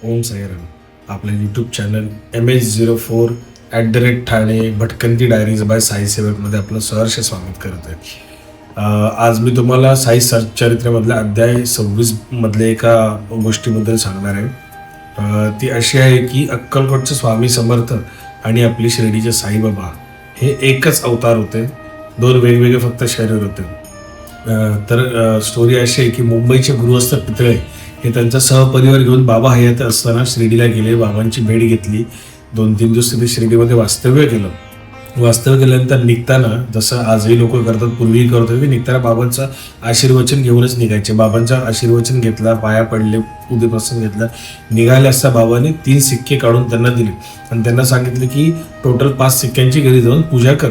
ओम साईराम. आपलं YouTube channel MH04 Thane भटकंती diaries bye Sai सेवकमध्ये आपलं सहर्ष स्वागत करत आहे. आज मी तुम्हाला साई चरित्रेमधल्या अध्याय 26 मधल्या एका गोष्टीबद्दल सांगणार आहे. ती अशी आहे की अक्कलकोटचे स्वामी समर्थ आणि आपली शिर्डीचे साईबाबा हे एकच अवतार होते. दोन वेगवेगळे फक्त शरीर होते. तर स्टोरी अशी आहे की मुंबईचे गृहस्थ पितळे हे त्यांचा सहपरिवार घेऊन बाबा हयात असताना शिर्डीला गेले. बाबांची भेट घेतली. 2-3 दिवस तिथे शिर्डीमध्ये वास्तव्य केल्यानंतर निघताना जसं आजही लोक करतात, पूर्वीही करत होते, निघताना बाबांचं आशीर्वचन घेऊनच निघायचे. बाबांचं आशीर्वचन घेतला, पाया पडले, उद्यापासून घेतला. निघाले असता बाबांनी 3 सिक्के काढून त्यांना दिले आणि त्यांना सांगितले की टोटल 5 सिक्क्यांची घरी जाऊन पूजा कर.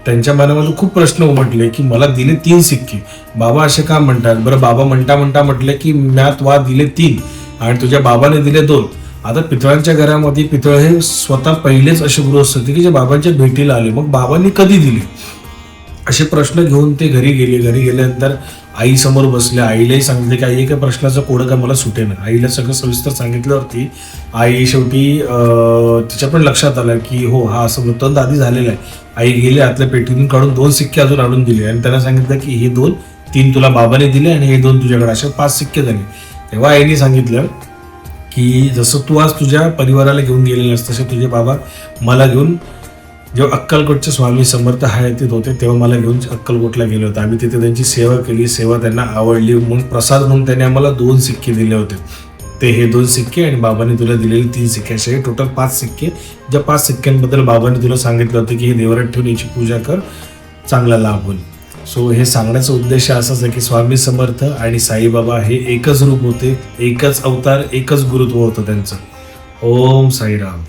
त्यांच्या मनामध्ये खूप प्रश्न उमटले की मला दिले 3 सिक्के, बाबा असे का म्हणतात बरं. बाबा म्हणता म्हटले की म्यात वा दिले 3 आणि तुझ्या बाबाने दिले 2. आता पितळांच्या घरामध्ये पितळ हे स्वतः पहिलेच असे गृहस्थ होते की जे बाबांच्या भेटीला आले. मग बाबांनी कधी दिले असे प्रश्न घेऊन ते घरी गेले. घरी गेल्यानंतर आई समोर बसले. आईलाही सांगितले की आई एका प्रश्नाचं कोडं का मला सुटेना. आईला सगळं सविस्तर सांगितल्यावरती आई शेवटी तिच्या पण लक्षात आलं की हो हा असं वृत्तांत आधी झालेला आहे. आई गेली, आतल्या पेटीतून काढून 2 सिक्के अजून आणून दिले आणि त्यांना सांगितलं की हे 3 तुला बाबाने दिले आणि हे 2 तुझ्याकडे, असे 5 सिक्के झाले. तेव्हा आईने सांगितलं की जसं तू आज तुझ्या परिवाराला घेऊन गेलेलास तसे तुझे बाबा मला घेऊन जेव्हा अक्कलकोटचे स्वामी समर्थ हयातीत होते तेव्हा मला घेऊन अक्कलकोटला गेले होते. आम्ही तिथे त्यांची सेवा केली. सेवा त्यांना आवडली म्हणून प्रसाद म्हणून त्यांनी आम्हाला 2 सिक्के दिले होते. ते हे 2 सिक्के आणि बाबांनी तुला दिलेले 3 सिक्के, असे टोटल 5 सिक्के. ज्या 5 सिक्क्यांबद्दल बाबांनी तुला सांगितलं होतं की हे देवरात ठेवून याची पूजा कर, चांगला लाभ होईल. सो हे सांगण्याचा उद्देश असाच आहे की स्वामी समर्थ आणि साईबाबा हे एकच रूप होते, एकच अवतार, एकच गुरुत्व होतं त्यांचं. ओम साईराम.